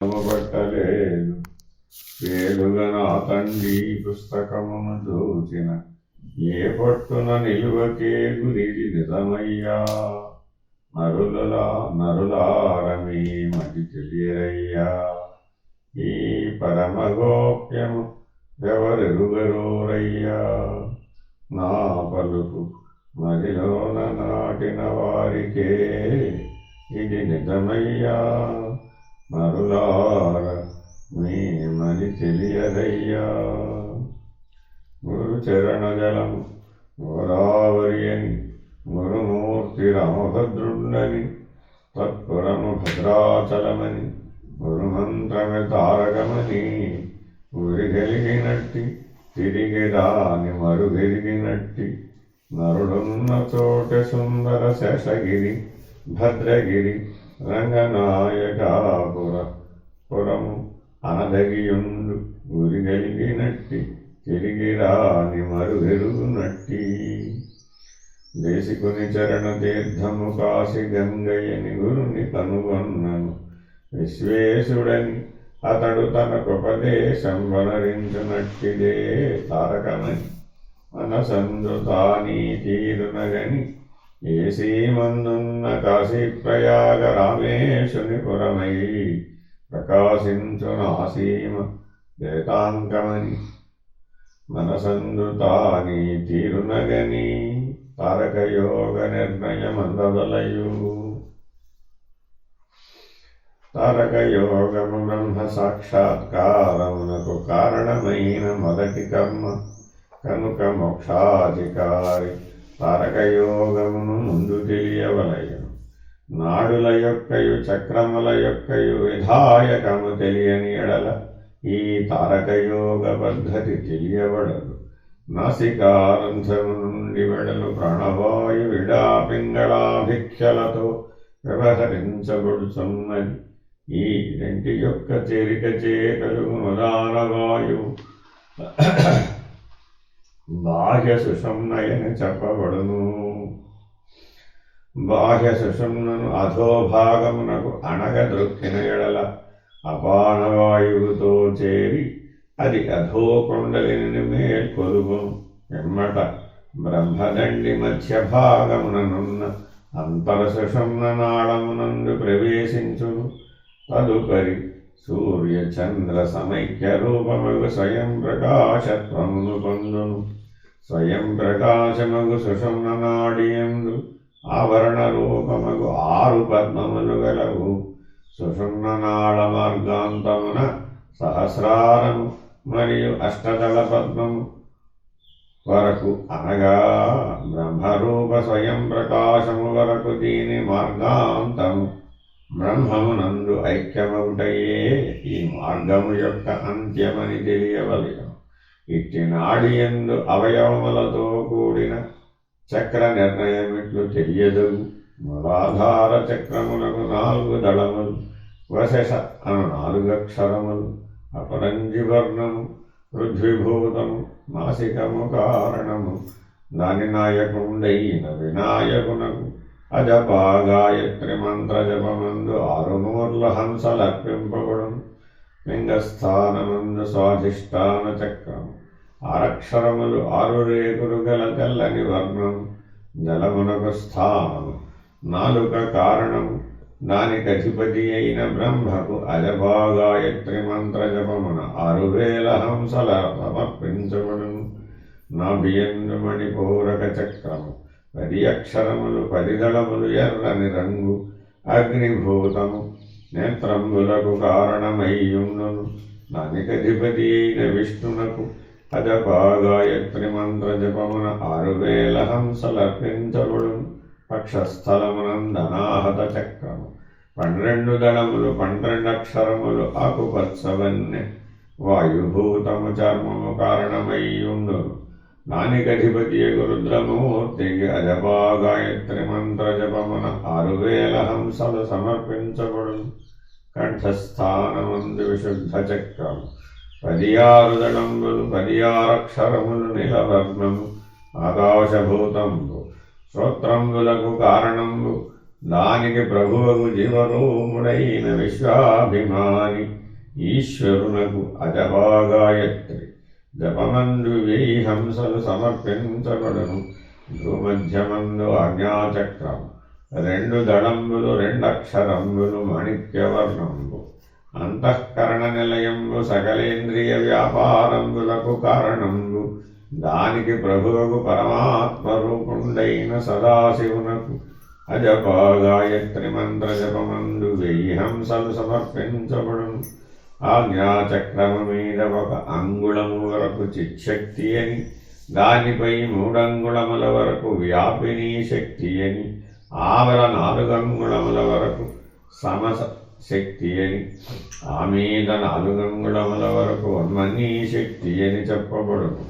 పట్టలేదు వేలుగా నా తండ్రి పుస్తకమును చూచిన ఏ పట్టున నిలువకే గురిది నిజమయ్యా నరులారమీ మది తెలియరయ్యా ఈ పరమగోప్యము ఎవరెరుగరోరయ్యా నా పలుకు మదిలోన నాటిన వారికే ఇది నిజమయ్యా నరులార మీ మది తెలియదయ్యా గురు చరణజలము గోదావరి అని గురుమూర్తి రామభద్రుండని తత్పురము భద్రాచలమని గురుమంత్రమే తారకమని ఉరిగలిగినట్టి తిరిగి రాని మరుగెరిగినట్టి నరుడున్న చోట సుందర శేషగిరి భద్రగిరి రంగనాయకాపురము అనదగియుండు గురిగలిగినట్టి తిరిగి రాని మరుగెరుగునట్టి దేశికుని చరణ తీర్థము కాశి గంగయ్యని గురుని కనుగొన్నను విశ్వేశుడని అతడు తనకొపదేశం వనరించునట్టిదే తారకమని మనసందు తానీ తీరునగని ఏసీమందున్న కాశీ ప్రయాగ రామేశుని పురమై ప్రకాశించునాసీమ వేదాంకమని మనసందు తానీ తీరునగని తారకయోగ నిర్ణయమందవలయు తారకయోగము బ్రహ్మ సాక్షాత్కారమునకు కారణమైన మొదటి కర్మ కనుక మోక్షాధికారి తారకయోగమును ముందు తెలియవలయను నాడుల యొక్కయు చక్రముల యొక్కయు విధాయకము తెలియని ఎడల ఈ తారకయోగ పద్ధతి తెలియబడదు నాసికారంధ్రము నుండి వెడలు ప్రాణవాయు విడాపింగళాభిఖ్యలతో వ్యవహరించబడుచున్నది ఈ రెంటి యొక్క చేరిక కలుగు ఉదానవాయువు బాహ్య సుషుమ్నయని చెప్పబడును బాహ్య సుషుమ్నను అధోభాగమునకు అణగద్రొక్కిన ఎడల అపానవాయువుతో చేరి అది అధోకుండలిని మేల్కొలుగును ఎమ్మట బ్రహ్మదండి మధ్య భాగముననున్న అంతరసుషుమ్న నాళమునందు ప్రవేశించును తదుపరి సూర్య చంద్ర సమైక్య రూపమగు స్వయం ప్రకాశత్వమును పొందును స్వయం ప్రకాశమగు సుషుమ్న నాడియందు ఆవరణ రూపమగు 6 పద్మములు గలవు సుషుమ్న నాళ మార్గాంతమున సహస్రారము మరియు అష్టదళ పద్మము వరకు అనగా బ్రహ్మరూప స్వయం ప్రకాశము వరకు దీని మార్గాంతము బ్రహ్మమునందు ఐక్యమగుటయే ఈ మార్గము యొక్క అంత్యమని తెలియవలెను ఇట్టి నాడియందు అవయవములతో కూడిన చక్ర నిర్ణయమిట్లు తెలియదు మూలాధార చక్రమునకు 4 దళములు వశష అను 4 అక్షరములు అపరంజివర్ణము పృథ్వీభూతము నాసికము కారణము దాని నాయకుండైన వినాయకునకు అజపా గాయత్రి మంత్ర జపమందు 6 నూర్ల హంసలర్పింపబడును లింగస్థానమందు స్వాధిష్టాన చక్రము 6 అక్షరములు 6 రేకులు గల తెల్లని వర్ణము జలమునకు స్థానము నాలుక కారణము దానికధిపతి అయిన బ్రహ్మకు అజపా గాయత్రి మంత్ర జపమున 6000 హంసల సమర్పించబడును నాభియందు మణిపూరక చక్రము 10 అక్షరములు 10 దళములు ఎర్రని రంగు అగ్నిభూతము నేత్రంబులకు కారణమయ్యుండును దానికధిపతి అయిన విష్ణునకు అజపా గాయత్రి మంత్ర జపమున 6000 హంసలర్పించబడును పక్షస్థలమునందనాహత చక్రము 12 దళములు 12 అక్షరములు ఆకుపచ్చవన్నె వాయుభూతము చర్మము కారణమయ్యుండును దానికధిపతి రుద్రమూర్తికి అజపా గాయత్రి మంత్ర జపమున 6000 హంసలు సమర్పించబడును కంఠస్థానమందు విశుద్ధ చక్రము 16 దళములు 16 అక్షరములు నీలవర్ణము ఆకాశభూతంబు శ్రోత్రంబులకు కారణంబు దానికి ప్రభువుకు జీవరూపుడైన విశ్వాభిమాని ఈశ్వరునకు అజపాగాయత్రి జపమందు 1000 హంసలు సమర్పించబడును. భూమధ్యమందు ఆజ్ఞాచక్రం 2 దళంబులు 2 అక్షరంబులు మాణిక్యవర్ణంబు. అంతఃకరణ నిలయంబు సకలేంద్రియ వ్యాపారంబులకు కారణంబు. దానికి ప్రభువుకు పరమాత్మరూపుండైన సదాశివునకు అజపాగాయత్రి మంత్ర జపమందు 1000 హంసలు సమర్పించబడును. ఆజ్ఞాచక్రము మీద 1 అంగుళము వరకు చిచ్చక్తి అని, దానిపై 3 అంగుళముల వరకు వ్యాపినీ శక్తి అని, ఆవల 4 అంగుళముల వరకు సమస శక్తి అని, ఆ మీద 4 అంగుళముల వరకు ఉన్మనీ శక్తి అని చెప్పబడును.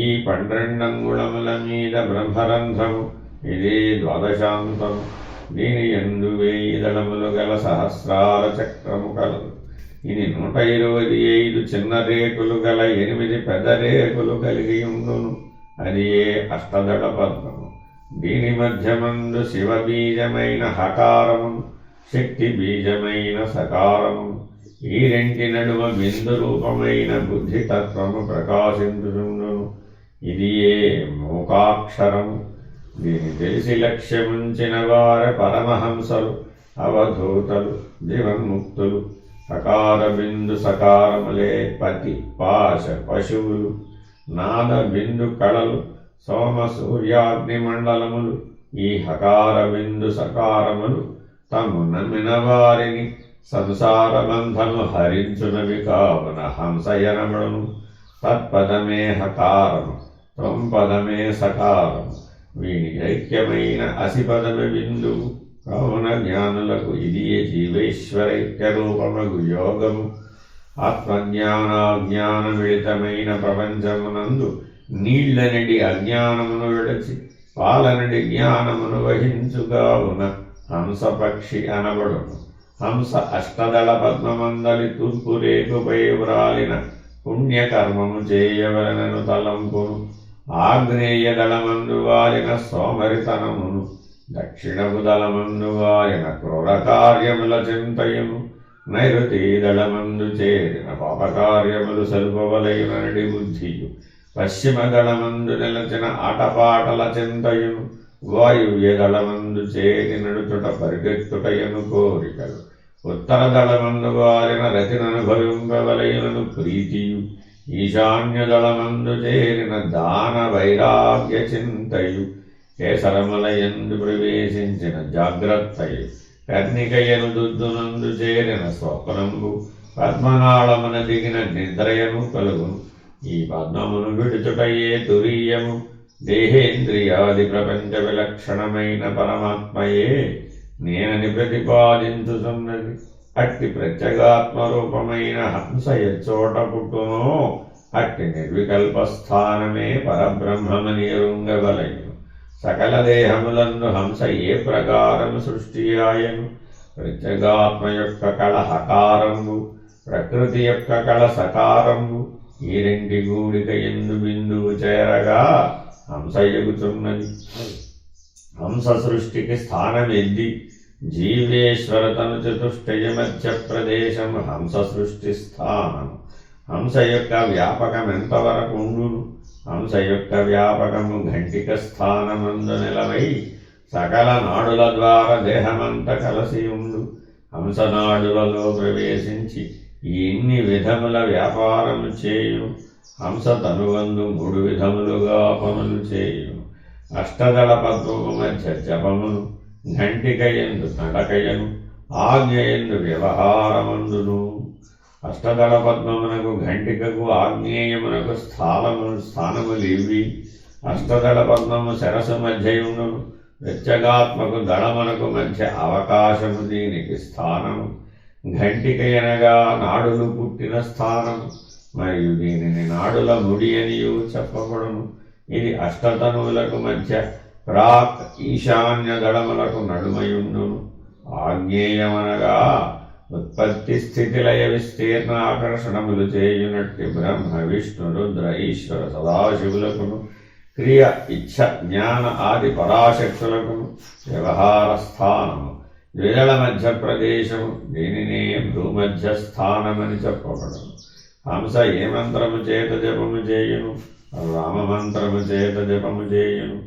ఈ 12 అంగుళముల మీద బ్రహ్మరంధ్రము, ఇదే ద్వాదశాంతము. దీని యందు 1000 దళములు గల సహస్రార చక్రము కలదు. ఇది 125 చిన్న రేకులు గల 8 పెద్ద రేకులు కలిగి ఉండును. అది ఏ అష్టదళ పద్మము. దీని మధ్యమందు శివబీజమైన హకారము, శక్తి బీజమైన సకారము, ఈ రెంటి నడుమ బిందు రూపమైన బుద్ధితత్వము ప్రకాశించుచుండును. ఇది ఏ మూకాక్షరము. దీని తెలిసి లక్ష్యముంచిన వారి పరమహంసలు, అవధూతలు, జీవన్ముక్తులు. సకార బిందు సకారములే పతి పాశ పశువులు, నాద బిందు కళలు, సోమ సూర్యాగ్ని మండలములు. ఈ హకార బిందు సకారములు తము నమ్మిన వారిని సంసార బంధము హరించునవి కావున హంసయనమును. తత్పదమే హకారము, త్వంపదమే సకారము. వీని ఐక్యమైన అసిపదమే బిందువు. కావున జ్ఞానులకు ఇది జీవైశ్వరైక్య రూపమగు యోగము. ఆత్మజ్ఞానాజ్ఞాన మిళితమైన ప్రపంచమునందు నీళ్లనడి అజ్ఞానమును విడచి పాలనడి జ్ఞానమును వహించుగావున హంసపక్షి అనబడును. హంస అష్టదళ పద్మమందలి తూర్పు రేకుపై వ్రాలిన పుణ్యకర్మము చేయవలనను తలంపును. ఆగ్నేయ దళమందు వాలిన సోమరితనమును, దక్షిణపు దళమందు వాలిన క్రూర కార్యముల చింతయును, నైరుతి దళమందు చేరిన పాపకార్యములు సలుపవలయునడి బుద్ధియు, పశ్చిమ దళమందు నిలచిన ఆటపాటల చింతయును, వాయువ్య దళమందు చేరి నడుచుట పరిగెత్తుటయను కోరికలు, ఉత్తర దళమందు వాలిన రతిననుభవింపవలయునను ప్రీతియు, ఈశాన్య దళమందు చేరిన దాన వైరాగ్య చింతయు, కేసరములయందు ప్రవేశించిన జాగ్రత్తయు, కర్ణికయను దుద్దునందు చేరిన స్వప్నంబు, పద్మనాళమున దిగిన నిద్రయను కలుగును. ఈ పద్మమును విడుచుటయే తురీయము. దేహేంద్రియాది ప్రపంచ విలక్షణమైన పరమాత్మయే నేనని ప్రతిపాదించుతున్నది. అట్టి ప్రత్యేగాత్మరూపమైన హంస ఎచ్చోట పుట్టునో అట్టి నిర్వికల్పస్థానమే పరబ్రహ్మమని ఎరుంగవలయును. సకల దేహములందు హంస ఏ ప్రకారము సృష్టి ఆయను. ప్రత్యేగాత్మ యొక్క కళ హకారంబు, ప్రకృతి యొక్క కళ సకారంబు. ఈ రెంటి గూడిక ఎందు బిందువు చేరగా హంస ఎగుచున్నది. హంస సృష్టికి స్థానమెద్ది. జీవేశ్వర తను చతుష్టయ మధ్య ప్రదేశం హంస సృష్టి స్థానం. హంస యొక్క వ్యాపకం ఎంతవరకు ఉండును. హంస యొక్క వ్యాపకము ఘంటిక స్థానమందు నిలవై సకల నాడుల ద్వారా దేహమంత కలసి ఉండు. హంసనాడులలో ప్రవేశించి ఎన్ని విధముల వ్యాపారము చేయును. హంస తనువందు 3 విధములుగా పనులు చేయును. అష్టదళ పద్మము మధ్య జపమును, ఘంటికయందు నడకయను, ఆజ్ఞయందు వ్యవహారమందును. అష్టదళ పద్మమునకు ఘంటికకు ఆగ్నేయమునకు స్థానములివి. అష్టదళ పద్మము శరసు మధ్యయుండును. ప్రత్యేగాత్మకు దళమునకు మధ్య అవకాశము దీనికి స్థానము. ఘంటిక అనగా నాడులు పుట్టిన స్థానము. మరియు దీనిని నాడుల ముడి అనియు చెప్పబడును. ఇది అష్టతనువులకు మధ్య ప్రాక్ ఈశాన్య దళములకు నడుమయుండును. ఆగ్నేయమనగా ఉత్పత్తి స్థితిలయ విస్తీర్ణ ఆకర్షణములు చేయునట్టి బ్రహ్మ విష్ణు రుద్ర ఈశ్వర సదాశివులకును క్రియ ఇచ్ఛ జ్ఞాన ఆది పరాశక్తులకు వ్యవహార స్థానము ద్విదళ మధ్య ప్రదేశము, దీనినే భూమధ్య స్థానమని చెప్పబడను. హంస ఏ మంత్రము చేత జపము చేయును? రామమంత్రము చేత జపము చేయును.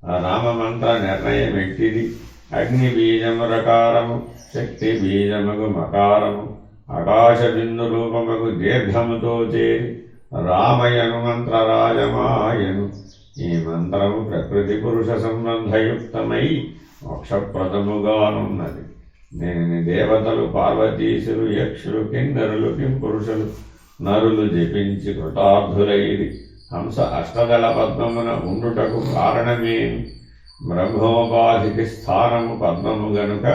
ఆ రామమంత్ర నిర్ణయం ఎట్టిది? అగ్ని బీజము రకారము, శక్తి బీజముగు మకారము, ఆకాశ బిందు రూపముగు దీర్ఘముతో చేరి రామయను మంత్రరాజమాయను. ఈ మంత్రము ప్రకృతి పురుష సంబంధయుక్తమై మోక్షప్రదముగానున్నది. దీనిని దేవతలు, పార్వతీశులు, యక్షులు, కిన్నరులు, కింపురుషులు, నరులు జపించి కృతార్థులైది. హంస అష్టదళ పద్మమున ఉండుటకు కారణమేమి? బ్రహ్మోపాధికి స్థానము పద్మము గనుక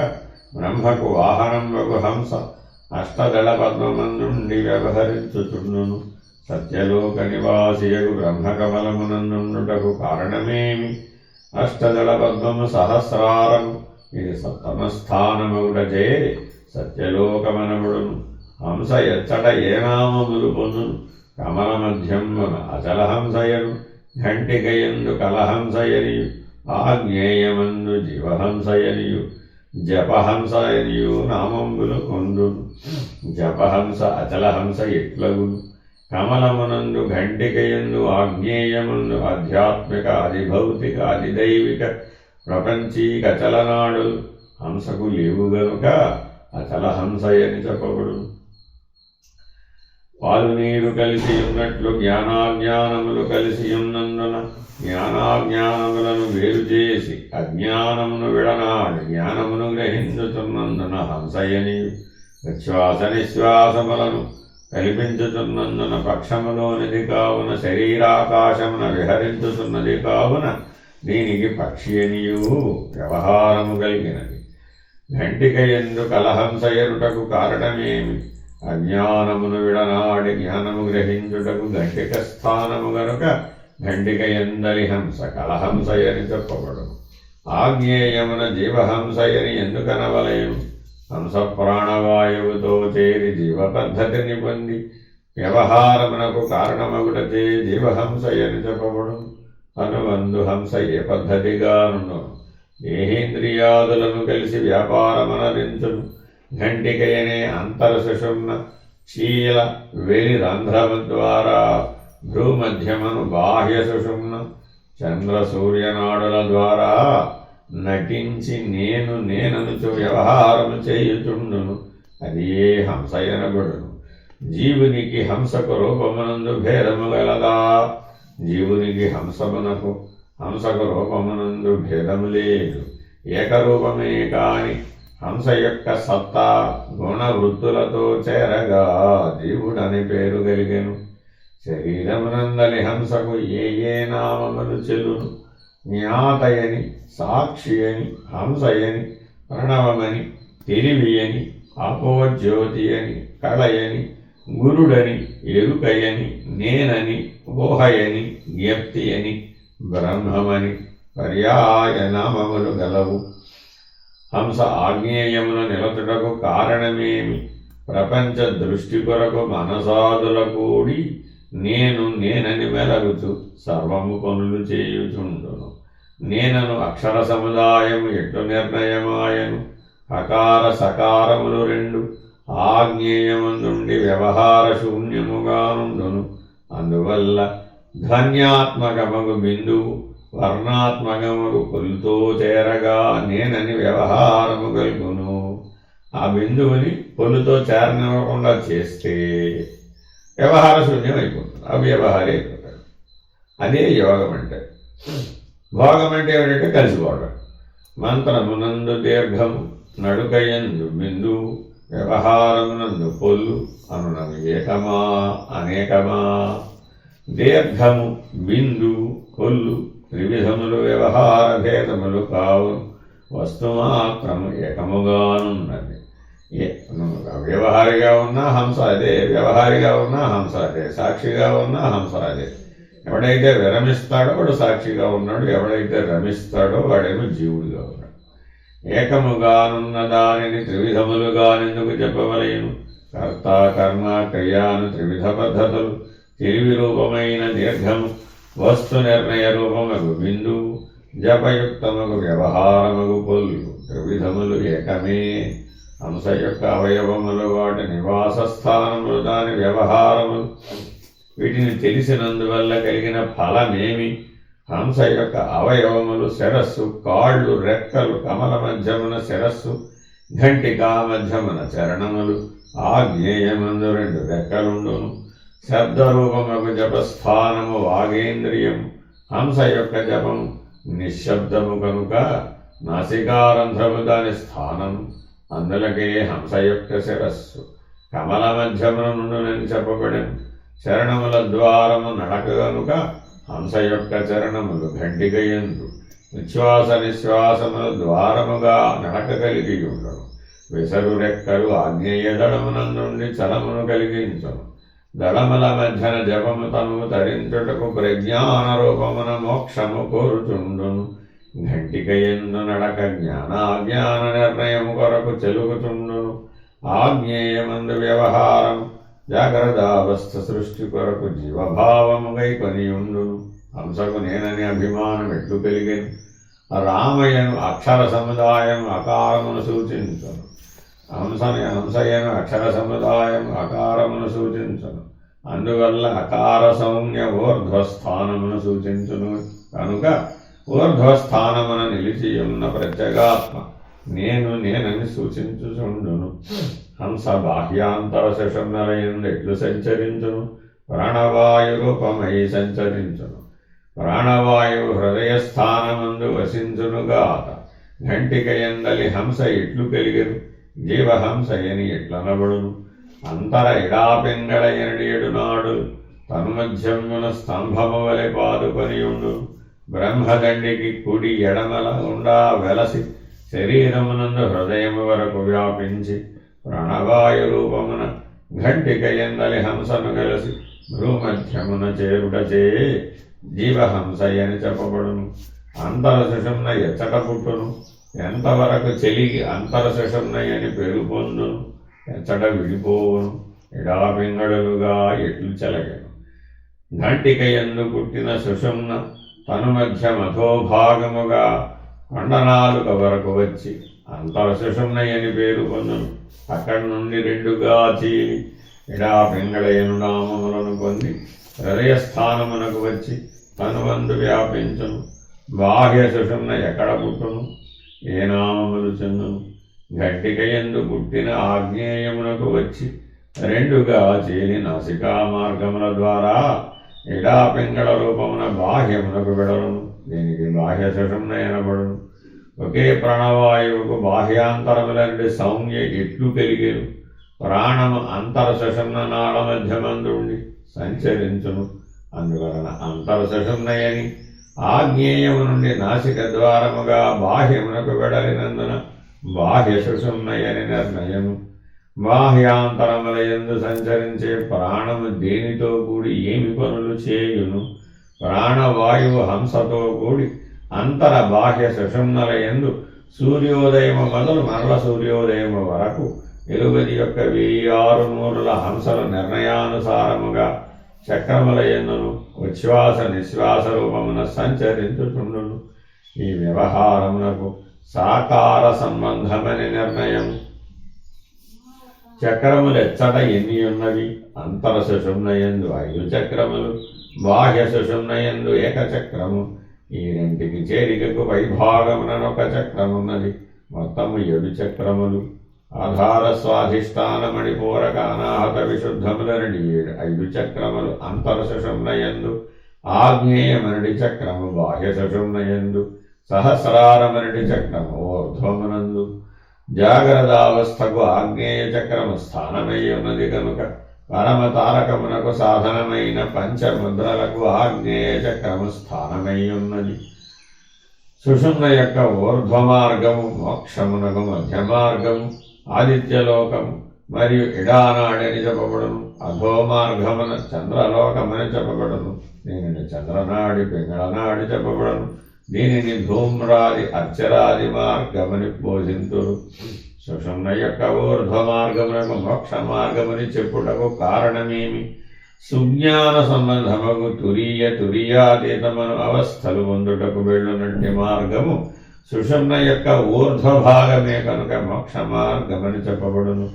బ్రహ్మకు వాహనంబగు హంస అష్టదళ పద్మమందుండి వ్యవహరించుచుండును. సత్యలోక నివాసియగు బ్రహ్మకమలమునందుండుటకు కారణమేమి? అష్టదళ పద్మము సహస్రారము, ఇది సప్తమ స్థానమగుటచే సత్యలోకమనబడును. హంస ఎచ్చట ఏ నామములు పొందును? కమల మధ్యమున అచలహంసయను, ఘంటికయందు కలహంసయనియు, ఆగ్నేయమందు జీవహంసయనియు, జపహంసయనియు నామంబులు పొందును. జపహంస అచలహంస ఎట్లగును? కమలమునందు, ఘంటికయందు, ఆగ్నేయమందు ఆధ్యాత్మిక, అధిభౌతిక, అధిదైవిక, ప్రపంచీక చలనాడులు హంసకు లేవు గనుక అచలహంసయని చెప్పబడును. పాలు నీరు కలిసి ఉన్నట్లు జ్ఞానాజ్ఞానములు కలిసి ఉన్నందున జ్ఞానాజ్ఞానములను వేరు చేసి అజ్ఞానమును విడనాడి జ్ఞానమును గ్రహించుతున్నందున హంసయనియు, విశ్వాస నిశ్వాసములను కల్పించుతున్నందున పక్షములోనిది కావున శరీరాకాశమున విహరించుతున్నది కావున దీనికి పక్షి అనియు వ్యవహారము కలిగినది. ఘంటికయందు కలహంసయనుటకు కారణమేమి? అజ్ఞానమును విడనాడి జ్ఞానము గ్రహించుటకు ఘంటిక స్థానము గనుక ఘంటికయందలి హంస కలహంసయని చెప్పబడును. ఆగ్నేయమున జీవహంసయని ఎందుకనవలయం? హంస ప్రాణవాయువుతో చేరి జీవ పద్ధతిని పొంది వ్యవహారమునకు కారణమగుటచే జీవహంసయని చెప్పబడును. అనువందు హంస ఏ పద్ధతిగానుండును? దేహేంద్రియాదులను కలిసి వ్యాపారమనరించును. ఘంటికయనే అంతరసుషుమ్న శీల వెలి రంధ్రము ద్వారా భ్రూమధ్యమను బాహ్య సుషుమ్న చంద్ర సూర్యనాడుల ద్వారా నటించి నేననుచు వ్యవహారము చేయుచుండును. అది ఏ హంసయనబడును. జీవునికి హంసకు రూపమునందు భేదము గలదా? జీవునికి హంసకు రూపమునందు భేదము లేదు. ఏకరూపమే కాని హంస యొక్క సత్తా గుణవృత్తులతో చేరగా జీవుడని పేరు కలిగెను. శరీరమునందలి హంసకు ఏ నామములు చెల్లును? జ్ఞాతయని, సాక్షి అని, హంసయని, ప్రణవమని, తెలివియని, అపోజ్యోతి అని, కళయని, గురుడని, ఎరుకయని, నేనని, ఊహయని, జ్ఞప్తి అని, బ్రహ్మమని పర్యాయ నామములు గలవు. హంస ఆగ్నేయమున నిలచుటకు కారణమేమి? ప్రపంచ దృష్టి కొరకు మనసాదుల కూడి నేనని మెలగుచు సర్వము పనులు చేయుచుండును. నేనను అక్షర సముదాయము ఎట్లు నిర్ణయమాయను? హకార సకారములు రెండు ఆగ్నేయముందుండి వ్యవహార శూన్యముగానుండును. అందువల్ల ధ్వన్యాత్మకమగు బిందువు వర్ణాత్మకముగు పొల్లుతో చేరగా నేనని వ్యవహారము కలుగును. ఆ బిందువుని పొల్లుతో చేరనివ్వకుండా చేస్తే వ్యవహార శూన్యం అయిపోతుంది, అవ్యవహారి అయిపోతాడు. అదే యోగం అంటే. భోగం అంటే ఏమిటంటే కలిసిపోవడం. మంత్రమునందు దీర్ఘము, నడుకయందు బిందువు, వ్యవహారమునందు పొల్లు అనునవి ఏకమా అనేకమా? దీర్ఘము, బిందువు, పొల్లు త్రివిధములు వ్యవహార భేదములు కావు. వస్తుమాత్రము ఏకముగానున్నది. వ్యవహారిగా ఉన్నా హంస అదే, వ్యవహారిగా ఉన్నా హంస అదే, సాక్షిగా ఉన్నా హంస అదే. ఎవడైతే విరమిస్తాడో వాడు సాక్షిగా ఉన్నాడు, ఎవడైతే రమిస్తాడో వాడేమో జీవుడిగా ఉన్నాడు. ఏకముగానున్న దానిని త్రివిధములుగానెందుకు చెప్పవలేను? కర్త, కర్మ, క్రియాను త్రివిధ పద్ధతులు. తెలివి రూపమైన దీర్ఘము వస్తు నిర్ణయ రూపమగు బిందువు జపయుక్తమగు వ్యవహారమగు పొల్లు త్రివిధములు ఏకమే. హంస యొక్క అవయవములు వాటి నివాస స్థానములు దాని వ్యవహారములు. వీటిని తెలిసినందువల్ల కలిగిన ఫలమేమి? హంస యొక్క అవయవములు శిరస్సు, కాళ్ళు, రెక్కలు, కమల మధ్యమున శిరస్సు, ఘంటికా మధ్యమున చరణములు, ఆగ్నేయమందు 2 రెక్కలుండును. శబ్దరూపముకు జపస్థానము వాగేంద్రియము. హంస యొక్క జపము నిశ్శబ్దము కనుక నాసికారంధ్రము దాని స్థానము. అందులకే హంస యొక్క శిరస్సు కమల మధ్యమున నుండునని చెప్పబడెను. చరణముల ద్వారము నడక గనుక హంస యొక్క చరణములు ఘంటికయందు ఉచ్ఛ్వాస నిశ్వాసముల ద్వారముగా నడక కలిగి ఉండను. విసరు రెక్కలు ఆగ్నేయ దళమునందుండి చలమును కలిగించును. దళముల మధ్యన జపము తను తరించుటకు ప్రజ్ఞాన రూపమున మోక్షము కోరుచుండును. ఘంటికయందు నడక జ్ఞానాజ్ఞాన నిర్ణయము కొరకు చెలుగుచుండును. ఆగ్నేయమందు వ్యవహారం జాగ్రత్తావస్థ సృష్టి కొరకు జీవభావముగై కొనియుండును. హంసకు నేనని అభిమానం ఎట్లు కలిగెను? రామయ్యను అక్షర సముదాయం అకారమును సూచించును. హంసయ్యను అక్షర సముదాయం అకారమును సూచించును. అందువల్ల అకార సౌమ్య ఊర్ధ్వస్థానమును సూచించును. కనుక ఊర్ధ్వస్థానమున నిలిచియున్న ప్రత్యేగాత్మ నేనని సూచించుచుండును. హంస బాహ్యాంతర సుషుమ్నలయందు ఎట్లు సంచరించును? ప్రాణవాయు రూపమై సంచరించును. ప్రాణవాయువు హృదయస్థానమందు వసించునుగాక. ఘంటికయందలి హంస ఎట్లు కలిగెను? జీవహంసయని ఎట్లనబడును? అంతర ఇడాపింగళయనడి 7 నాడులు తన్మధ్యమున స్తంభము వలె పాదుకొనియుండు. బ్రహ్మదండికి కుడి ఎడమల గుండా వెలసి శరీరమునందు హృదయము వరకు వ్యాపించి ప్రాణవాయు రూపమున ఘంటికయందలి హంసను కలిసి భ్రూమధ్యమున చేరుటచే జీవహంసయని చెప్పబడును. అంతర సుషుమ్న ఎచ్చట పుట్టును? ఎంతవరకు చెలిగి అంతర సుషుమ్నయని పేరు పొందును? ఎచ్చట విడిపోవును? ఎడాపింగడులుగా ఎట్లు చెలగెను. ఘంటికయందు పుట్టిన సుషుమ్న తను మధ్య మధోభాగముగా కొండనాలుక వరకు వచ్చి అంతర సుషుమ్నయని పేరు పొందును. అక్కడి నుండి 2గా చీలి ఇడాపింగళయను నామములను పొంది హృదయస్థానమునకు వచ్చి తనువందు వ్యాపించును. బాహ్య సుషుమ్న ఎక్కడ పుట్టును? ఏ నామములు చెందును? ఘంటికయందు పుట్టిన ఆగ్నేయమునకు వచ్చి 2గా చేరి నాసికా మార్గముల ద్వారా ఇడాపింగళ రూపమున బాహ్యమునకు వెడలును. దీనికి బాహ్య సుషుమ్న ఎనబడును. ఒకే ప్రాణవాయువుకు బాహ్యాంతరములంటి సౌమ్య ఎట్లు కలిగెను? ప్రాణము అంతర సుషుమ్న నాళ మధ్యమందుండి సంచరించును. అందువలన అంతర సుషుమ్నయని ఆగ్నేయము నుండి నాసిక ద్వారముగా బాహ్యమునకు వెడలినందున బాహ్య సుషుమ్నయని నిర్ణయము. బాహ్యాంతరములయందు సంచరించే ప్రాణము దేనితో కూడి ఏమి పనులు చేయును? ప్రాణవాయువు హంసతో కూడి అంతర బాహ్య సుషుమ్నలయందు సూర్యోదయము మొదలు మరల సూర్యోదయము వరకు 2600 హంసలు నిర్ణయానుసారముగా చక్రములయందును ఉచ్ఛ్వాస నిశ్వాస రూపమున సంచరించుచుండును. ఈ వ్యవహారమునకు సాకార సంబంధమని నిర్ణయం. చక్రములెచ్చట ఎన్ని ఉన్నవి? అంతర సుషుమ్నయందు 5 చక్రములు, బాహ్య సుషుమ్నయందు 1 చక్రము. ఈ రెంటికి చేరికకు వైభాగమున 1 చక్రమున్నది. మొత్తము 7 చక్రములు. ఆధార స్వాధిష్టాన మణిపూరక అనాహత విశుద్ధములనడి 5 చక్రములు అంతర సుషుమ్నయందు. ఆగ్నేయమనడి చక్రము బాహ్య సుషుమ్నయందు. సహస్రారమనడి చక్రము ఊర్ధ్వమునందు. జాగ్రత్తావస్థకు ఆగ్నేయ చక్రము స్థానమై ఉన్నది కనుక పరమ తారకమునకు సాధనమైన పంచముద్రలకు ఆగ్నేయ చక్రము స్థానమై ఉన్నది. సుషుమ్న యొక్క ఊర్ధ్వమార్గము మోక్షమునకు మధ్య మార్గము ఆదిత్యలోకము మరియు ఇడానాడని చెప్పబడును. అధోమార్గమున చంద్రలోకమని చెప్పబడును. దీనిని చంద్రనాడి పింగళనాడి చెప్పబడును. దీనిని ధూమ్రాది అర్చరాది మార్గమని బోధింతురు. సుషుమ్న యొక్క ఊర్ధ్వ మార్గమునకు మోక్ష మార్గమని చెప్పుటకు కారణమేమి? సుజ్ఞాన సంబంధమగు తురీయ తురీయాతీతమను అవస్థలు పొందుటకు వెళ్ళునట్టి మార్గము సుషుమ్న యొక్క ఊర్ధ్వభాగమే కనుక మోక్ష మార్గమని చెప్పబడును.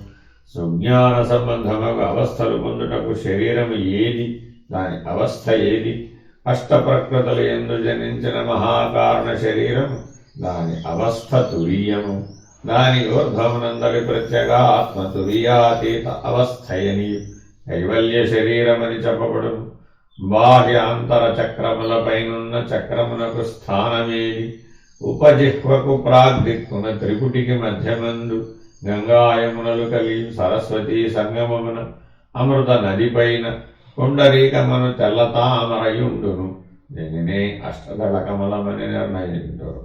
సుజ్ఞాన సంబంధమగు అవస్థలు పొందుటకు శరీరము ఏది, దాని అవస్థ ఏది? అష్టప్రకృతులు ఎందు జనించిన మహాకారణ శరీరము, దాని అవస్థ తురీయము. దాని ఊర్ధ్వమునందలి ప్రత్యేక ఆత్మ తురీయాతీత అవస్థయని కైవల్య శరీరమని చెప్పబడును. బాహ్య అంతర చక్రములపైనున్న చక్రమునకు స్థానమేది? ఉపజిహ్వకు ప్రాగ్దిక్కున త్రిపుటికి మధ్యమందు గంగాయమునలు కలిగి సరస్వతీ సంగమమున అమృత నదిపైన పుండరీకమను తెల్లతామరయుండును. దీనినే అష్టదళ కమలమని నిర్ణయించారు.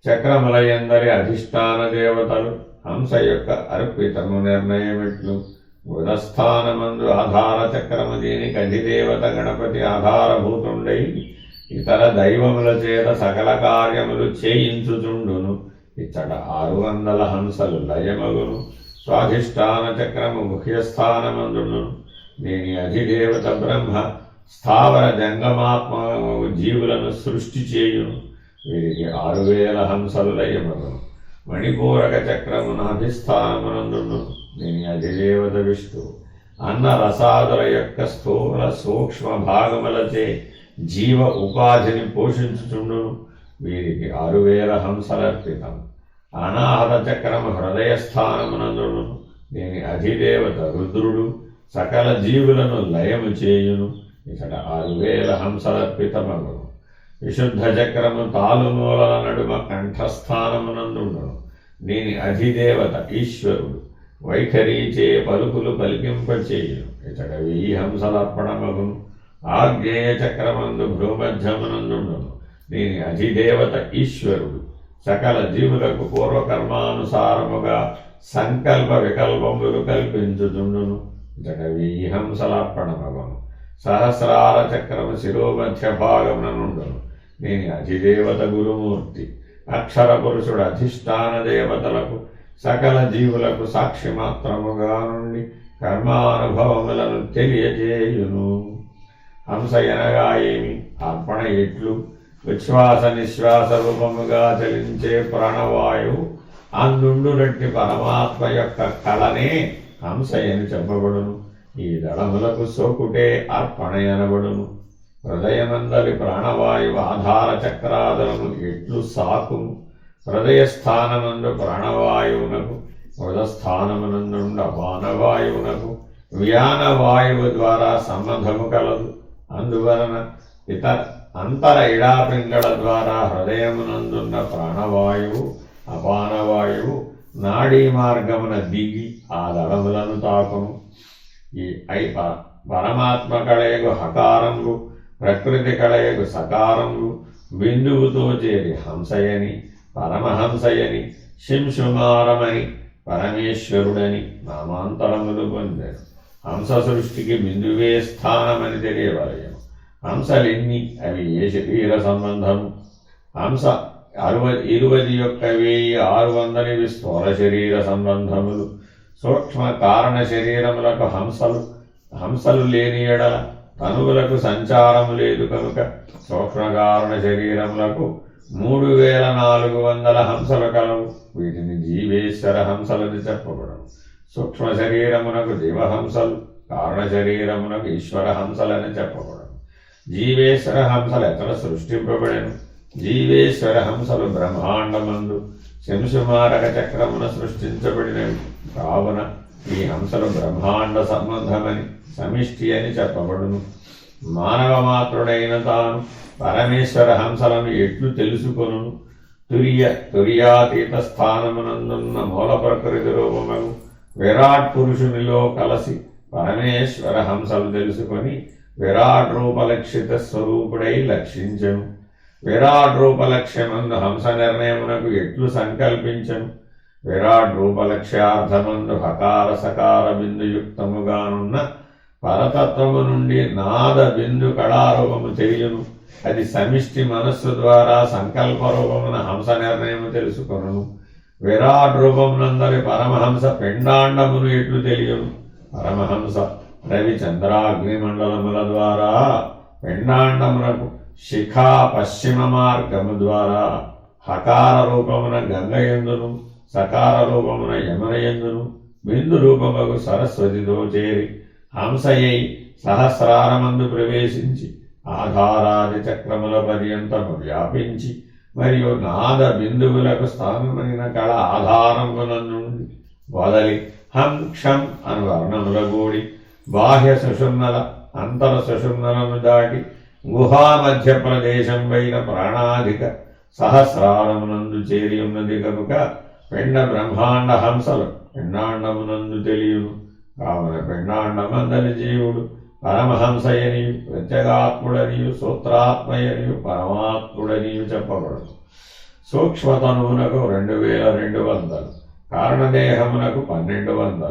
చక్రముల యందరి అధిష్టాన దేవతలు హంస యొక్క అర్పితము నిర్ణయమిట్లు. బుధస్థానమందు ఆధార చక్రము, దీనికి అధిదేవత గణపతి ఆధారభూతుండై ఇతర దైవముల చేత సకల కార్యములు చేయించుచుండును. ఇచ్చట 600 హంసలు లయమగును. స్వాధిష్టాన చక్రము గుహ్యస్థానమందును. దీని అధిదేవత బ్రహ్మ స్థావర జంగమాత్మ జీవులను సృష్టి చేయును. వీరికి 6000 హంసలు లయమగును. మణిపూరక చక్రము నాభిస్థానమునందును. దీని అధిదేవత విష్ణువు అన్న రసాదుల యొక్క స్థూల సూక్ష్మ భాగములచే జీవ ఉపాధిని పోషించుచుండును. వీరికి 6000 హంసలర్పితం. అనాహత చక్రము హృదయస్థానమునందును. దీని అధిదేవత రుద్రుడు సకల జీవులను లయము చేయును. ఇతడ 6000 హంసలర్పితమగును. విశుద్ధ చక్రము తాలుమూలల నడుమ కంఠస్థానమునందుండును. దీని అధిదేవత ఈశ్వరుడు వైఖరీచే పలుకులు పలికింపచేయును. ఇతడ 1000 హంసలర్పణమగును. ఆగ్నేయ చక్రమందు భ్రూమధ్యమునందుండును. దీని అధిదేవత ఈశ్వరుడు సకల జీవులకు పూర్వకర్మానుసారముగా సంకల్ప వికల్పములు కల్పించుచుండును. ఇతడ 1000 హంసలర్పణమగును. సహస్రార చక్రము శిరోమధ్య భాగమునందుండును. దీని అధిదేవత గురుమూర్తి అక్షర పురుషుడు అధిష్టాన దేవతలకు సకల జీవులకు సాక్షి మాత్రముగా నుండి కర్మానుభవములను తెలియజేయును. హంస ఎనగా ఏమి? అర్పణ ఎట్లు? విశ్వాస నిశ్వాస రూపముగా చలించే ప్రాణవాయువు అందుండునట్టి పరమాత్మ యొక్క కళనే హంస అని చెప్పబడును. ఈ దళములకు సోకుటే అర్పణ అనబడును. హృదయమందలి ప్రాణవాయువు ఆధార చక్రాదులను ఎట్లు సాకును? హృదయస్థానమందు ప్రాణవాయువునకు, హృదస్థానమునందుండ అపానవాయువునకు వ్యానవాయువు ద్వారా సంబంధము కలదు. అందువలన అంతర ఇడాపింగళ ద్వారా హృదయమునందున్న ప్రాణవాయువు అపానవాయువు నాడీ మార్గమున దిగి ఆ దళములను తాకును. ఈ పరమాత్మ కళయగు హకారంగు, ప్రకృతి కళయగు సకారంగు బిందువుతో చేరి హంసయని, పరమహంసయని, శింశుమారమని, పరమేశ్వరుడని నామాంతరములు పొందారు. హంస సృష్టికి బిందువే స్థానమని తెలియవలయను. హంసలెన్ని? అవి ఏ శరీర సంబంధము? హంస 21,600 స్థూల శరీర సంబంధములు. సూక్ష్మ కారణ శరీరములకు హంసలు లేని ఎడల తనువులకు సంచారము లేదు కనుక సూక్ష్మకారణ శరీరములకు 3,400 హంసలు కలవు. వీటిని జీవేశ్వర హంసలని చెప్పబడను. సూక్ష్మ శరీరమునకు జీవహంసలు, కారణ శరీరమునకు ఈశ్వర హంసలని చెప్పబడను. జీవేశ్వర హంసలు ఎక్కడ సృష్టింపబడెను? జీవేశ్వర హంసలు బ్రహ్మాండమందు శంశుమారక చక్రమున సృష్టించబడినవి కావున ఈ హంసలు బ్రహ్మాండ సంబంధమని, సమిష్టి అని చెప్పబడును. మానవ మాత్రుడైన తాను పరమేశ్వర హంసలను ఎట్లు తెలుసుకొను? తుర్యాతీత స్థానమునందున్న మూల ప్రకృతి రూపము విరాట్ పురుషునిలో కలసి పరమేశ్వర హంసలు తెలుసుకొని విరాట్ రూపలక్షిత స్వరూపుడై లక్షించను. విరాట్ రూపలక్ష్యమందు హంస నిర్ణయమునకు ఎట్లు సంకల్పించను? విరాట్ రూపలక్ష్యార్థమందు హకార సకార బిందుయుక్తముగానున్న పరతత్వము నుండి నాద బిందు కళారూపము తెలియను. అది సమిష్టి మనస్సు ద్వారా సంకల్పరూపమున హంస నిర్ణయము తెలుసుకొను. విరాట్ రూపమునందరి పరమహంస పిండాండమును ఎట్లు తెలియను? పరమహంస రవి చంద్రాగ్నిమండలముల ద్వారా పిండాండమునకు శిఖా పశ్చిమ మార్గము ద్వారా హకార రూపమున గంగయందును సకార రూపమున యమునయందును బిందు రూపముకు సరస్వతితో చేరి హంసయై సహస్రారమందు ప్రవేశించి ఆధారాది చక్రముల పర్యంతము వ్యాపించి మరియు నాద బిందువులకు స్థానమైన కళ ఆధారములను వదలి హం క్షం అను వర్ణముల కూడి బాహ్య సుషుమ్నల అంతర సుషుమ్నలను దాటి గుహా మధ్య ప్రదేశం పైన ప్రాణాధిక సహస్రారమునందు చేరి ఉన్నది కనుక పిండ బ్రహ్మాండ హంసలు పిండాండమునందు తెలియను. కావున పిండాండమందరి జీవుడు పరమహంసయనియు ప్రత్యేగాత్ముడనియు సూత్రాత్మయనియు పరమాత్ముడనియు చెప్పబడదు. సూక్ష్మతనువునకు 2200, కారణదేహమునకు 1200,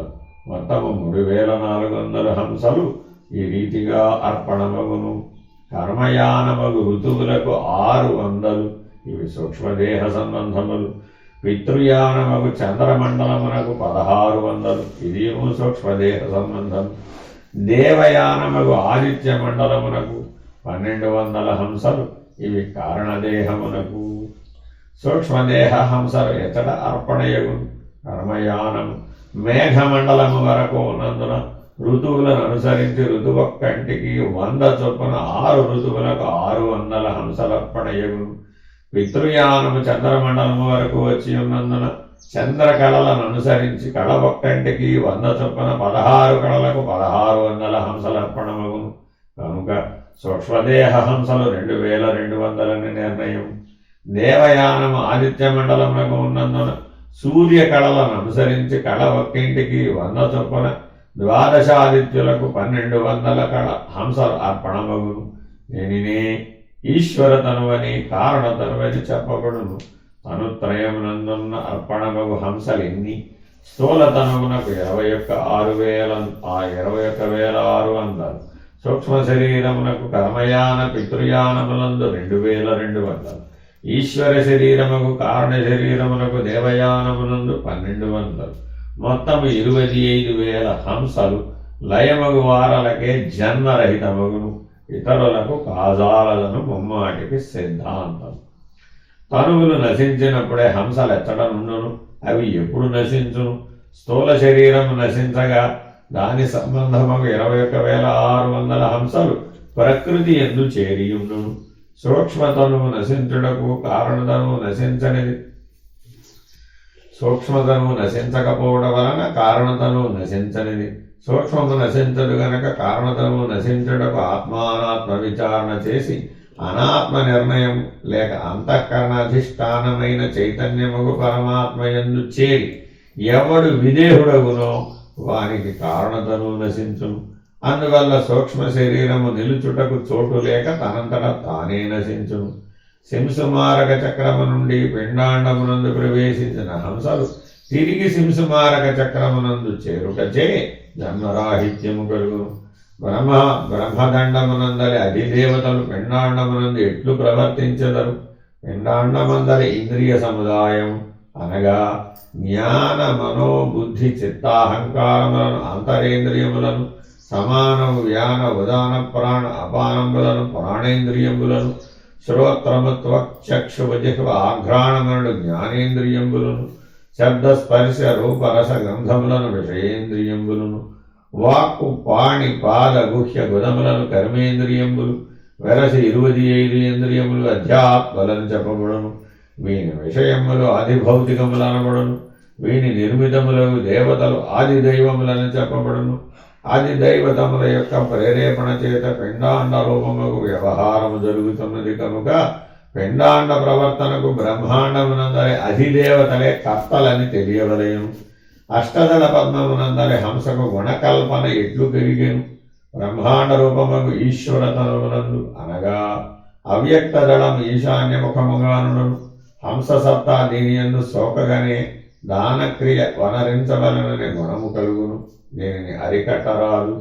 మొత్తము 3400 హంసలు ఈ రీతిగా అర్పణమగును. కర్మయానమగు ఋతువులకు 600, ఇవి సూక్ష్మదేహ సంబంధములు. పితృయానమగు చంద్రమండలమునకు 1600, ఇది సూక్ష్మదేహ సంబంధం. దేవయానమగు ఆదిత్య మండలమునకు 1200 హంసలు, ఇవి కారణదేహమునకు. సూక్ష్మదేహ హంసలు ఎచ్చట అర్పణయగును. కర్మయానము మేఘమండలము వరకు ఉన్నందున ఋతువులను అనుసరించి ఋతువొక్కంటికి 100 చొప్పున 6 ఋతువులకు 600 హంసలర్పణయగును. పితృయానము చంద్రమండలము వరకు వచ్చి ఉన్నందున చంద్రకళలను అనుసరించి కళ ఒక్కంటికి 100 చొప్పున 16 కళలకు 1600 హంసలర్పణమగును. కనుక సూక్ష్మదేహ హంసలు 2200 నిర్ణయం. దేవయానము ఆదిత్య మండలమునకు ఉన్నందున సూర్య కళలను అనుసరించి కళ ఒక్కింటికి 100 చొప్పున 12 ఆదిత్యులకు 1200 కళ హంసలు అర్పణమగును. దీనినే ఈశ్వర తనువని కారణతనువని చెప్పబడును. తనుత్రయమునందున్న అర్పణమగు హంసలెన్ని? స్థూల తనువునకు 21,600, సూక్ష్మ శరీరమునకు కర్మయాన పితృయానములందు 2200, ఈశ్వర శరీరముకు కారణ శరీరమునకు దేవయానమునందు 1200, మొత్తము 25,000 హంసలు లయమగు వారలకే జన్మరహితమగును. ఇతరులకు కాజాలను ముమ్మాటికి సిద్ధాంతం. తనువులు నశించినప్పుడే హంసలు ఎచ్చట నుండును. అవి ఎప్పుడు నశించును? స్థూల శరీరము నశించగా దాని సంబంధముకు 21,600 హంసలు ప్రకృతి యందు చేరియుండును. సూక్ష్మతనువు నశించుటకు కారణతనువు నశించనిది. సూక్ష్మతనువు నశించకపోవడం వలన కారణతనువు నశించనిది. సూక్ష్మము నశించదు గనక కారణతనువు నశించుటకు ఆత్మానాత్మ విచారణ చేసి అనాత్మ నిర్ణయం లేక అంతఃకరణాధిష్టానమైన చైతన్యముగు పరమాత్మయందు చేరి ఎవడు విదేహుడగునో వానికి కారణతనువు నశించును. అందువల్ల సూక్ష్మ శరీరము నిలుచుటకు చోటు లేక తనంతట తానే నశించును. శింసుమారక చక్రము నుండి పిండాండమునందు ప్రవేశించిన హంసలు తిరిగి శింసుమారక చక్రమునందు చేరుటచే జన్మరాహిత్యము కలుగును. బ్రహ్మదండమునందలి అధిదేవతలు పిండాండమునందు ఎట్లు ప్రవర్తించెదరు? పిండాండమందలి ఇంద్రియ సముదాయం అనగా జ్ఞాన మనోబుద్ధి చిత్తాహంకారములను అంతరేంద్రియములను సమానము వ్యాన ఉదాన ప్రాణ అపానంబులను ప్రాణేంద్రియంబులను శ్రోత్రము త్వక్చక్షుజిహ్వ ఆఘ్రాణములను జ్ఞానేంద్రియంబులను శబ్దస్పర్శ రూపరస గంధములను విషయేంద్రియంబులను వాక్కు పాణి పాద గుహ్య గుదములను కర్మేంద్రియంబులు వెరసి 25 ఇంద్రియములు అధ్యాత్మలను చెప్పబడును. వీని విషయములు ఆదిభౌతికములు అనబడును. వీని నిర్మితములకు దేవతలు ఆది దైవములను చెప్పబడును. ఆది దైవతముల యొక్క ప్రేరేపణ చేత పిండాండ రూపముకు వ్యవహారము జరుగుతున్నది కనుక పిండాండ ప్రవర్తనకు బ్రహ్మాండమునందరి అధిదేవతలే కర్తలని తెలియవలేను. అష్టదళ పద్మమునందరి హంసకు గుణకల్పన ఎట్లు పెరిగేను? బ్రహ్మాండ రూపముకు ఈశ్వరతనునందు అనగా అవ్యక్త దళం ఈశాన్యముఖముగానును హంస సత్తా దీనియందు సోకగానే దానక్రియ వనరించవలనని గుణము కలుగును. దీనిని అరికట్టరాదు.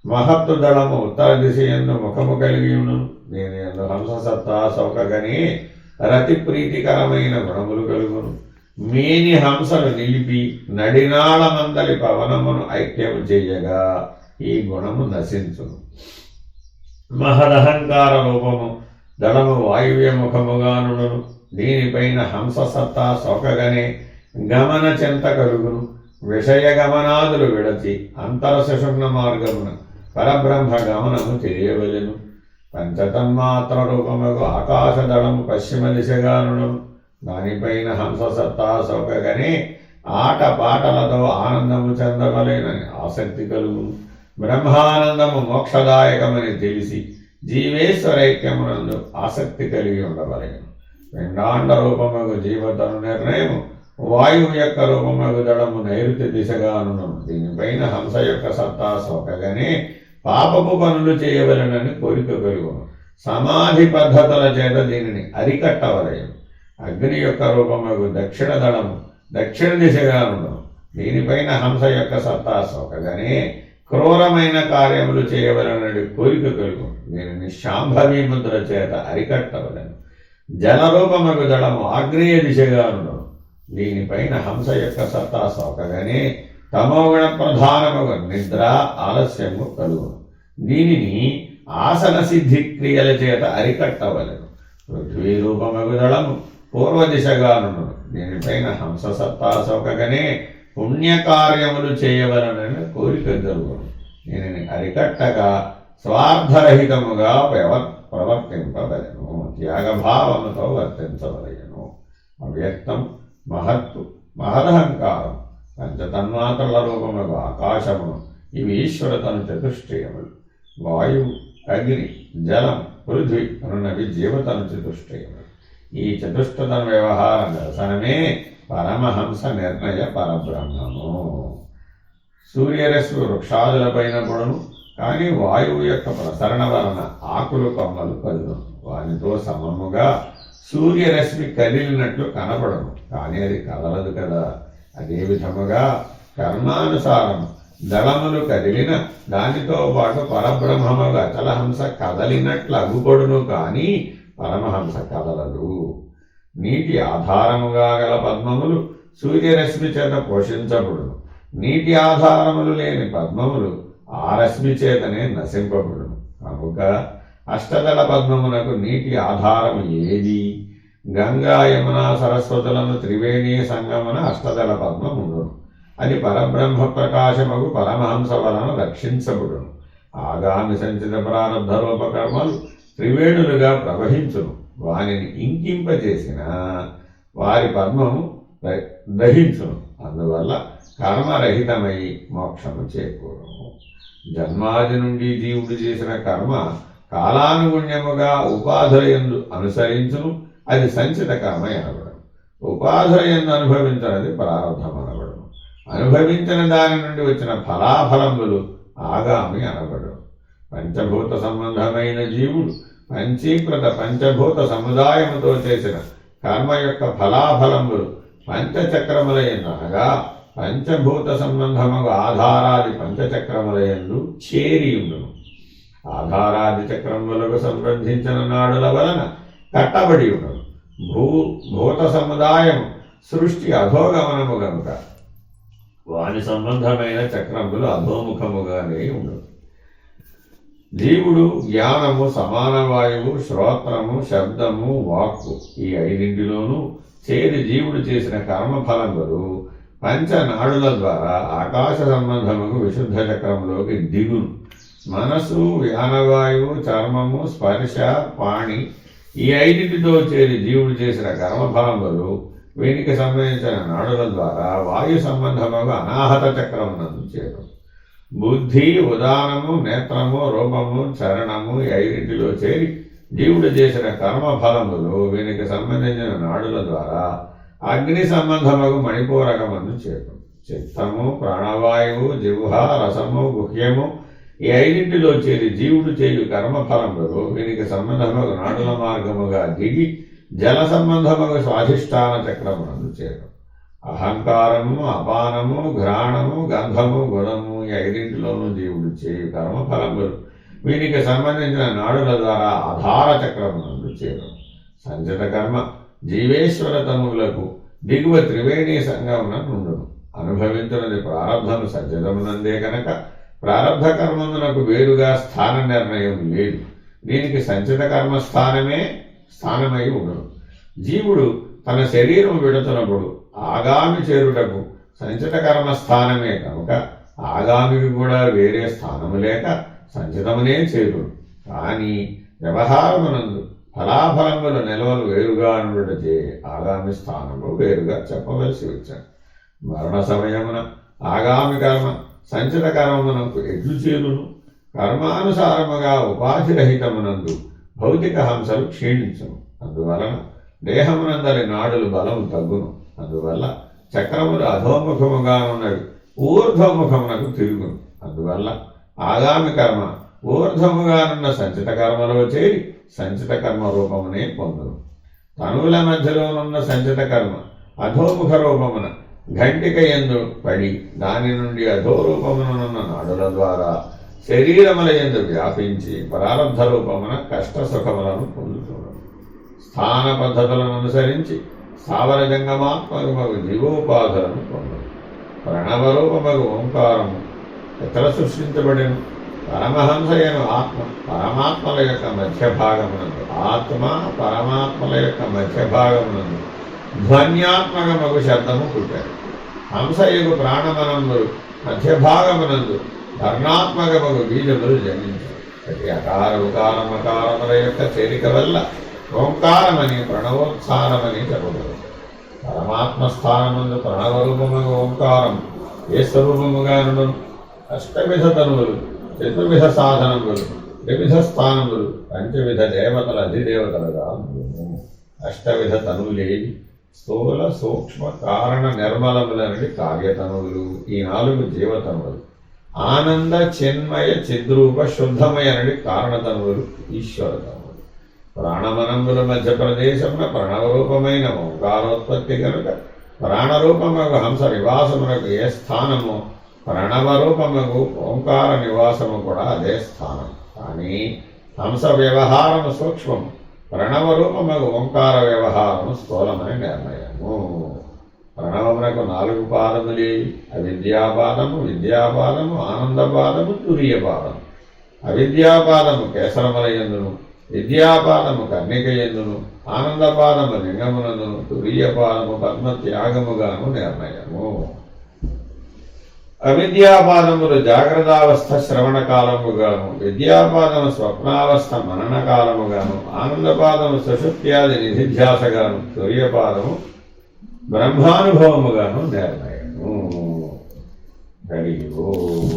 మహత్తు దళము ఉత్తర దిశయందు ముఖము కలిగియును. దీని యందు హంస సత్తా సోకగానే రతి ప్రీతికరమైన గుణములు కలుగును. మేని హంసలు నిలిపి నడినాళ మందలి పవనమును ఐక్యము చేయగా ఈ గుణము నశించును. మహదహంకార రూపము దళము వాయువ్యముఖముగానును, దీనిపైన హంస సత్తా సోకగనే గమన చెంత కలుగును. విషయ గమనాదులు విడచి అంతర సుషుమ్న మార్గమున పరబ్రహ్మ గమనము తెలియవలెను. పంచతన్మాత్ర రూపముగు ఆకాశదళము పశ్చిమ దిశగానును, దానిపైన హంస సత్తా సోకగనే ఆట పాటలతో ఆనందము చెందవలేనని ఆసక్తి కలుగును. బ్రహ్మానందము మోక్షదాయకమని తెలిసి జీవేశ్వరైక్యమునందు ఆసక్తి కలిగి ఉండవలేను. పిండాండ రూపముగు జీవతను నిర్ణయము వాయువు యొక్క రూపముగు దళము నైరుతి దిశగానును, దీనిపైన హంస యొక్క సత్తా సోకగానే పాపపు పనులు చేయవలనని కోరిక కలుగును. సమాధి పద్ధతుల చేత దీనిని అరికట్టవలయను. అగ్ని యొక్క రూపముగు దక్షిణ దళము దక్షిణ దిశగానును, దీనిపైన హంస యొక్క సత్తా సోకగానే క్రూరమైన కార్యములు చేయవలనని కోరిక కలుగును. దీనిని శాంభవి ముద్ర చేత అరికట్టవలను. జలరూపముగు దళము ఆగ్నేయ దిశగానును, దీనిపైన హంస యొక్క సత్తా సోకగానే తమోగుణ ప్రధానముగా నిద్ర ఆలస్యము కలుగును. దీనిని ఆసన సిద్ధి క్రియల చేత అరికట్టవలను. పృథ్వీ రూపముగు దళము పూర్వ దిశగానును, దీనిపైన హంస సత్తా సోకగానే పుణ్యకార్యములు చేయవలనని కోరిక జరుగును. దీనిని అరికట్టక స్వార్థరహితముగా ప్రవర్తింపవలను. త్యాగభావముతో వర్తించవలయను. అవ్యక్తం మహత్తు మహదహంకారం పంచతన్మాత్రల రూపముగా ఆకాశమును, ఇవి ఈశ్వరతను చతుష్టయములు. వాయువు అగ్ని జలం పృథ్వీ అనున్నవి జీవతను చతుష్టయములు. ఈ చతుష్టతన వ్యవహార దర్శనమే పరమహంస నిర్ణయ పరబ్రహ్మము. సూర్యరశ్మి వృక్షాదులపైన పడును, కానీ వాయువు యొక్క ప్రసరణ వలన ఆకులు కొమ్మలు కదును. వానితో సమముగా సూర్యరశ్మి కదిలినట్లు కనపడను, కానీ అది కదలదు కదా. అదే విధముగా కర్మానుసారం దళములు కదిలిన దానితో పాటు పరబ్రహ్మముగా అచలహంస కదలినట్లు అగుపడును, కానీ పరమహంస కదలదు. నీటి ఆధారముగా గల పద్మములు సూర్యరశ్మి చేత పోషించబడును. నీటి ఆధారములు లేని పద్మములు ఆ రశ్మి చేతనే నశింపబడును. కనుక అష్టదళ పద్మమునకు నీటి ఆధారము ఏది? గంగా యమున సరస్వతులను త్రివేణీ సంగమన అష్టదళ పద్మముండును. అది పరబ్రహ్మ ప్రకాశముకు పరమహంస వలన రక్షించబడును. ఆగామి సంచిత ప్రారంధ రూపకర్మలు త్రివేణులుగా ప్రవహించును. వానిని ఇంకింపజేసిన వారి పద్మము దహించును. అందువల్ల కర్మరహితమై మోక్షము చేకూరును. జన్మాది నుండి జీవుడు చేసిన కర్మ కాలానుగుణ్యముగా ఉపాధులయందు అనుసరించును. అది సంచిత కర్మ అనబడను. ఉపాధులయందు అనుభవించినది ప్రారంధం అనబడను. అనుభవించిన దాని నుండి వచ్చిన ఫలాఫలములు ఆగామి అనబడను. పంచభూత సంబంధమైన జీవుడు పంచీకృత పంచభూత సముదాయముతో చేసిన కర్మ యొక్క ఫలాఫలములు పంచచక్రములయందు అనగా పంచభూత సంబంధముగా ఆధారాది పంచచక్రములయందు చేరియుండును. ఆధారాది చక్రములకు సంబంధించిన నాడుల వలన కట్టబడి ఉండను. భూత సముదాయము సృష్టి అధోగమనము గనుక వాని సంబంధమైన చక్రములు అధోముఖముగానే ఉండవు. జీవుడు జ్ఞానము, సమాన వాయువు, శ్రోత్రము, శబ్దము, వాక్కు ఈ ఐదింటిలోనూ చేరి జీవుడు చేసిన కర్మఫలములు పంచనాడుల ద్వారా ఆకాశ సంబంధముకు విశుద్ధ చక్రములోకి దిగును. మనసు, వ్యానవాయువు, చర్మము, స్పర్శ, పాణి ఈ ఐదింటితో చేరి జీవుడు చేసిన కర్మఫలములు వీనికి సంబంధించిన నాడుల ద్వారా వాయు సంబంధముగా అనాహత చక్రమునందు చేరు. బుద్ధి, ఉదానము, నేత్రము, రూపము, చరణము ఈ ఐదింటిలో చేరి జీవుడు చేసిన కర్మఫలములు వీనికి సంబంధించిన నాడుల ద్వారా అగ్ని సంబంధముకు మణిపూరకమందు చేరు. చిత్తము, ప్రాణవాయువు, జిహ్వ, రసము, గుహ్యము ఈ ఐదింటిలో చేరి జీవుడు చేయు కర్మఫలములు వీనికి సంబంధముకు నాడుల మార్గముగా దిగి జల సంబంధముకు స్వాధిష్టాన చక్రమునందు చేరు. అహంకారము, అపానము, ఘ్రాణము, గంధము, గుణము ఈ ఐదింటిలోనూ జీవుడు చేయు కర్మఫలములు వీనికి సంబంధించిన నాడుల ద్వారా ఆధార చక్రమునందు చేరు. సంచిత కర్మ జీవేశ్వర తనువులకు దిగువ త్రివేణీ సంగమున నుండును. అనుభవించున్నది ప్రారంధము సజ్జతమునందే కనుక ప్రారంధ కర్మమునకు వేరుగా స్థాన నిర్ణయం లేదు. దీనికి సంచిత కర్మస్థానమే స్థానమై ఉండదు. జీవుడు తన శరీరం విడుతున్నప్పుడు ఆగామి చేరుటకు సంచిత కర్మస్థానమే కనుక ఆగామికి కూడా వేరే స్థానము లేక సంచితమునే చేరుడు. కానీ వ్యవహారమునందు ఫలాఫలముల నిల్వలు వేరుగా నుండుటచే ఆగామి స్థానము వేరుగా చెప్పవలసి వచ్చాడు. మరణ సమయమున ఆగామి కర్మ సంచిత కర్మమునకు ఎట్లు చేరును? కర్మానుసారముగా ఉపాధిరహితమునందు భౌతిక హంసలు క్షీణించును. అందువలన దేహమునందరి నాడులు బలము తగ్గును. అందువల్ల చక్రములు అధోముఖముగా ఉన్నవి ఊర్ధ్వముఖమునకు తిరుగును. అందువల్ల ఆగామి కర్మ ఊర్ధ్వముగానున్న సంచిత కర్మలో చేరి సంచిత కర్మ రూపమునే పొందును. తనువుల మధ్యలోనున్న సంచిత కర్మ అధోముఖ రూపమున ఘంటిక యందు పడి దాని నుండి అధోరూపమునున్న నాడుల ద్వారా శరీరముల యందు వ్యాపించి ప్రారంధ రూపమున కష్ట సుఖములను పొందుతున్నాడు. స్థాన పద్ధతులను అనుసరించి స్థావర జంగమాత్మకమగు జీవోపాధులను పొందడు. ప్రణవరూపమగు ఓంకారము ఎక్కడ సృష్టించబడిను? పరమహంసయను ఆత్మ పరమాత్మల యొక్క మధ్య భాగమునందు ఆత్మ పరమాత్మల యొక్క మధ్య భాగమునందు ధ్వన్యాత్మకమగు శబ్దము పుట్టారు. హంసయుగు ప్రాణమనములు మధ్య భాగమునందు ధర్ణాత్మకమగు బీజములు జన్మించారు. ప్రతి అకార ఉకార మకారముల యొక్క చేరిక వల్ల ఓంకారమని ప్రణవోత్సారమని చెప్పబడు. పరమాత్మ స్థానముందు ప్రణవరూపమగు ఓంకారం ఏ స్వరూపముగా నుండును? అష్టవిధ తనువులు, చతుర్విధ సాధనములు, త్రివిధ స్థానములు, పంచవిధ దేవతల అధిదేవతలుగా ఉండును. అష్టవిధ తనువులేవి? స్థూల సూక్ష్మ కారణ నిర్మలములనడి కార్యతనువులు. ఈ 4 జీవతనువులు. ఆనంద చిన్మయ చిద్రూప శుద్ధమయనడి కారణతనువులు ఈశ్వర తనువులు. ప్రాణమనంబుల మధ్య ప్రదేశమున ప్రణవరూపమైన ఓంకారోత్పత్తి కనుక ప్రాణరూపమగు హంస నివాసమునకు ఏ స్థానమో ప్రణవరూపమగు ఓంకార నివాసము కూడా అదే స్థానం. కానీ హంస వ్యవహారము సూక్ష్మము, ప్రణవరూపమగు ఓంకార వ్యవహారము స్థూలమని నిర్ణయము. ప్రణవమునకు 4 పాదములేవి? అవిద్యాపాదము, విద్యాపాదము, ఆనందపాదము, తురీయపాదము. అవిద్యాపాదము కేసరములయందును, విద్యాపాదము కర్ణికయందును, ఆనందపాదము లింగమునందును, తురీయపాదము పద్మత్యాగముగాను నిర్ణయము. అవిద్యాపాదములు జాగ్రత్తావస్థ శ్రవణ కాలముగాను, విద్యాపాదము స్వప్నావస్థ మనన కాలముగాను, ఆనందపాదము సుషుప్త్యాది నిధిధ్యాసగాను, తురీయపాదము బ్రహ్మానుభవముగాను నిర్ణయము. హరి ఓం.